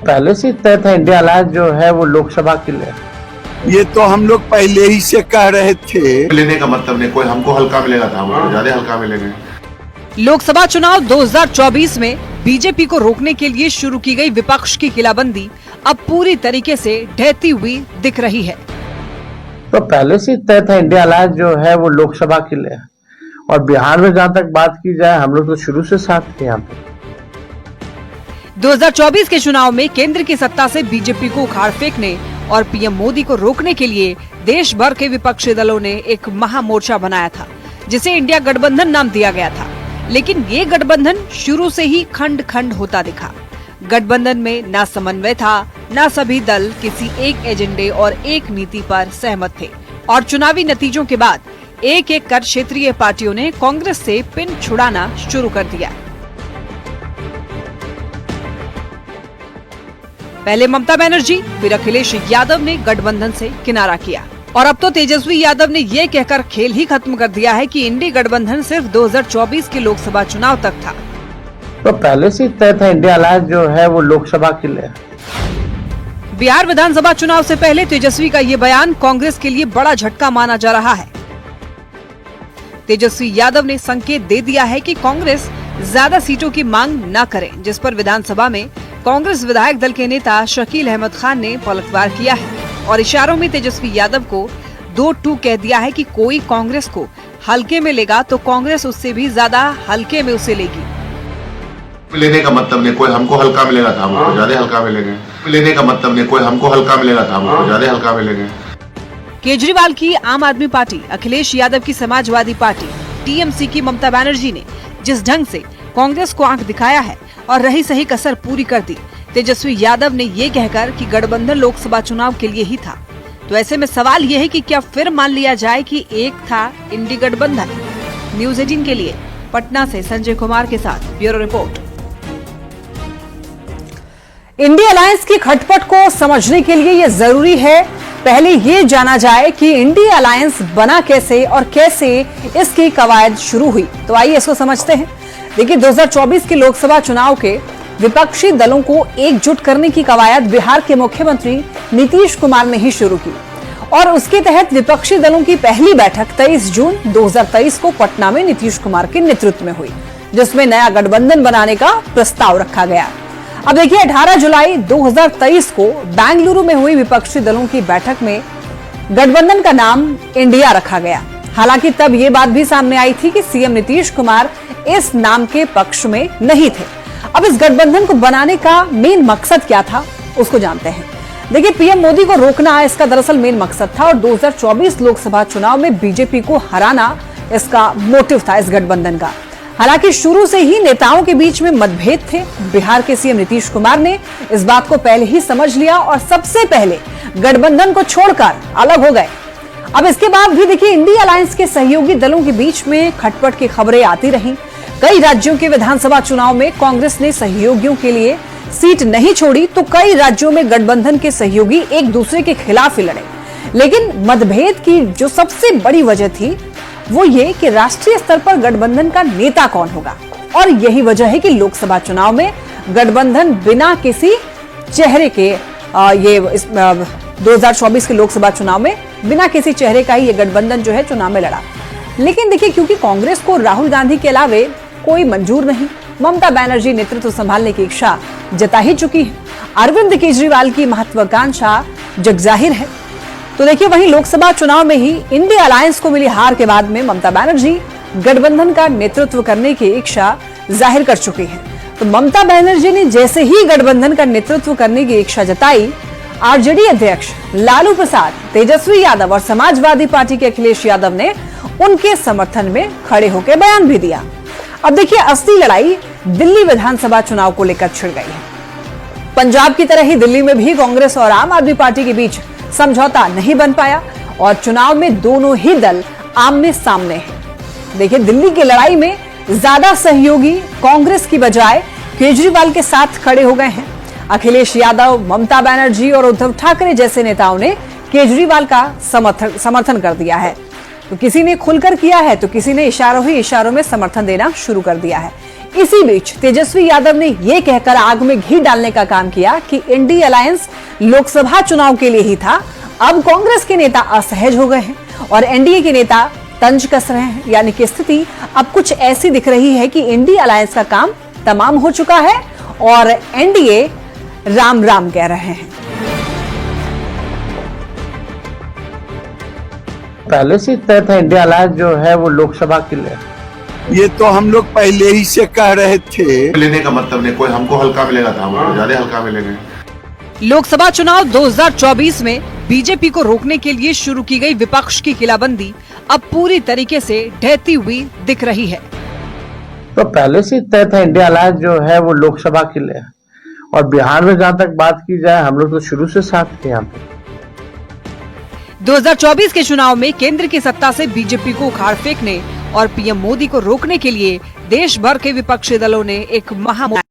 पहले से तय था इंडिया अलायंस जो है वो लोकसभा के लिए। ये तो हम लोग पहले ही से कह रहे थे। लेने का मतलब नहीं, कोई हमको हल्का मिलेगा था, हमको ज्यादा हल्का मिलेंगे। लोकसभा चुनाव 2024 में बीजेपी को रोकने के लिए शुरू की गई विपक्ष की किलाबंदी अब पूरी तरीके से ढहती हुई दिख रही है। तो पहले से तय था इंडिया अलायंस जो है वो लोकसभा के लिए, और बिहार में जहां तक बात की जाए हम लोग तो शुरू से साथ थे यहाँ पे। 2024 के चुनाव में केंद्र की सत्ता से बीजेपी को उखाड़ फेंकने और पीएम मोदी को रोकने के लिए देश भर के विपक्षी दलों ने एक महामोर्चा बनाया था, जिसे इंडिया गठबंधन नाम दिया गया था। लेकिन ये गठबंधन शुरू से ही खंड खंड होता दिखा। गठबंधन में न समन्वय था, न सभी दल किसी एक एजेंडे और एक नीति पर सहमत थे, और चुनावी नतीजों के बाद एक एक कर क्षेत्रीय पार्टियों ने कांग्रेस से पिन छुड़ाना शुरू कर दिया। पहले ममता बनर्जी, फिर अखिलेश यादव ने गठबंधन से किनारा किया, और अब तो तेजस्वी यादव ने ये कहकर खेल ही खत्म कर दिया है कि इंडी गठबंधन सिर्फ 2024 के लोकसभा चुनाव तक था। तो पहले से तय था इंडिया अलायंस जो है वो लोकसभा के लिए। बिहार विधानसभा चुनाव से पहले तेजस्वी का ये बयान कांग्रेस के लिए बड़ा झटका माना जा रहा है। तेजस्वी यादव ने संकेत दे दिया है कि कांग्रेस ज्यादा सीटों की मांग न करे, जिस पर विधानसभा में कांग्रेस विधायक दल के नेता शकील अहमद खान ने पलटवार किया है और इशारों में तेजस्वी यादव को 2-2 कह दिया है कि कोई कांग्रेस को हल्के में लेगा तो कांग्रेस उससे भी ज्यादा हल्के में उसे लेगी। लेने का मतलब नहीं, कोई हमको हल्का मिलेगा था, हमको ज्यादा हल्का मिलेंगे। लेने का मतलब नहीं, कोई हमको हल्का मिलेगा था, हमको ज्यादा हल्का मिलेंगे। केजरीवाल की आम आदमी पार्टी, अखिलेश यादव की समाजवादी पार्टी, टीएमसी की ममता बनर्जी ने जिस ढंग से कांग्रेस को आंख दिखाया है और रही सही कसर पूरी कर दी, तेजस्वी यादव ने ये कहकर कि गठबंधन लोकसभा चुनाव के लिए ही था। तो ऐसे में सवाल ये है कि क्या फिर मान लिया जाए कि एक था इंडी गठबंधन। न्यूज 18 के लिए पटना से संजय कुमार के साथ ब्यूरो रिपोर्ट। इंडी अलायंस की खटपट को समझने के लिए यह जरूरी है पहले ये जाना जाए कि इंडी अलायंस बना कैसे और कैसे इसकी कवायद शुरू हुई। तो आइए इसको समझते हैं। देखिए, 2024 के लोकसभा चुनाव के विपक्षी दलों को एकजुट करने की कवायद बिहार के मुख्यमंत्री नीतीश कुमार ने ही शुरू की, और उसके तहत विपक्षी दलों की पहली बैठक 23 जून 2023 को पटना में नीतीश कुमार के नेतृत्व में हुई, जिसमें नया गठबंधन बनाने का प्रस्ताव रखा गया। अब देखिए, 18 जुलाई 2023 को बेंगलुरु में हुई विपक्षी दलों की बैठक में गठबंधन का नाम इंडिया रखा गया। हालांकि तब ये बात भी सामने आई थी कि सीएम नीतीश कुमार इस नाम के पक्ष में नहीं थे। अब इस गठबंधन को बनाने का मेन मकसद क्या था, उसको जानते हैं। देखिए, पीएम मोदी को रोकना इसका दरअसल मेन मकसद था, और 2024 लोकसभा चुनाव में बीजेपी को हराना इसका मोटिव था इस गठबंधन का। हालांकि शुरू से ही नेताओं के बीच में मतभेद थे। बिहार के सीएम नीतीश कुमार ने इस बात को पहले ही समझ लिया और सबसे पहले गठबंधन को छोड़कर अलग हो गए। अब इसके बाद भी देखिए, इंडी अलायंस के सहयोगी दलों के बीच में खटपट की खबरें आती रहीं। कई राज्यों के विधानसभा चुनाव में कांग्रेस ने सहयोगियों के लिए सीट नहीं छोड़ी, तो कई राज्यों में गठबंधन के सहयोगी एक दूसरे के खिलाफ ही लड़े। लेकिन मतभेद की जो सबसे बड़ी वजह थी वो ये कि राष्ट्रीय स्तर पर गठबंधन का नेता कौन होगा, और यही वजह है कि लोकसभा चुनाव में गठबंधन बिना किसी चेहरे के 2024 के लोकसभा चुनाव में बिना किसी चेहरे का ही ये गठबंधन जो है चुनाव में लड़ा। लेकिन देखिए, क्योंकि कांग्रेस को राहुल गांधी के अलावे कोई मंजूर नहीं, ममता बनर्जी नेतृत्व संभालने की इच्छा जता ही चुकी है, अरविंद केजरीवाल की महत्वाकांक्षा जगजाहिर है। तो देखिए, वहीं लोकसभा चुनाव में ही इंडी अलायंस को मिली हार के बाद में ममता बनर्जी गठबंधन का नेतृत्व करने की इच्छा जाहिर कर चुकी है। तो ममता बनर्जी ने जैसे ही गठबंधन का नेतृत्व करने की इच्छा जताई, आरजेडी अध्यक्ष लालू प्रसाद, तेजस्वी यादव और समाजवादी पार्टी के अखिलेश यादव ने उनके समर्थन में खड़े होकर बयान भी दिया। अब देखिए, असली लड़ाई दिल्ली विधानसभा चुनाव को लेकर छिड़ गई है। पंजाब की तरह ही दिल्ली में भी कांग्रेस और आम आदमी पार्टी के बीच समझौता नहीं बन पाया, और चुनाव में दोनों ही दल आमने सामने हैं। देखिए, दिल्ली की लड़ाई में ज्यादा सहयोगी कांग्रेस की बजाय केजरीवाल के साथ खड़े हो गए हैं। अखिलेश यादव, ममता बनर्जी और उद्धव ठाकरे जैसे नेताओं ने केजरीवाल का समर्थन कर दिया है। तो किसी ने खुलकर किया है, तो किसी ने इशारों ही इशारों में समर्थन देना शुरू कर दिया है। इसी बीच तेजस्वी यादव ने यह कहकर आग में घी डालने का काम किया कि इंडी अलायंस लोकसभा चुनाव के लिए ही था। अब कांग्रेस के नेता असहज हो गए हैं और एनडीए के नेता तंज कस रहे हैं, यानी कि स्थिति अब कुछ ऐसी दिख रही है कि इंडी अलायंस का काम तमाम हो चुका है और एनडीए राम राम कह रहे हैं। पहले से तय था इंडिया अलायंस जो है वो लोकसभा के लिए। ये तो हम लोग पहले ही से कह रहे थे। लेने का मतलब नहीं, कोई हमको हल्का मिलेगा था, हमको ज्यादा हल्का मिलेंगे। लोकसभा चुनाव 2024 में बीजेपी को रोकने के लिए शुरू की गई विपक्ष की किलाबंदी अब पूरी तरीके से ढहती हुई दिख रही है। तो पहले से तय था इंडिया अलायंस जो है वो लोकसभा के लिए, और बिहार में जहां तक बात की जाए हम लोग तो शुरू से साथ थे यहाँ पे। 2024 के चुनाव में केंद्र की सत्ता से बीजेपी को उखाड़ फेंकने और पीएम मोदी को रोकने के लिए देश भर के विपक्षी दलों ने एक महामुहिम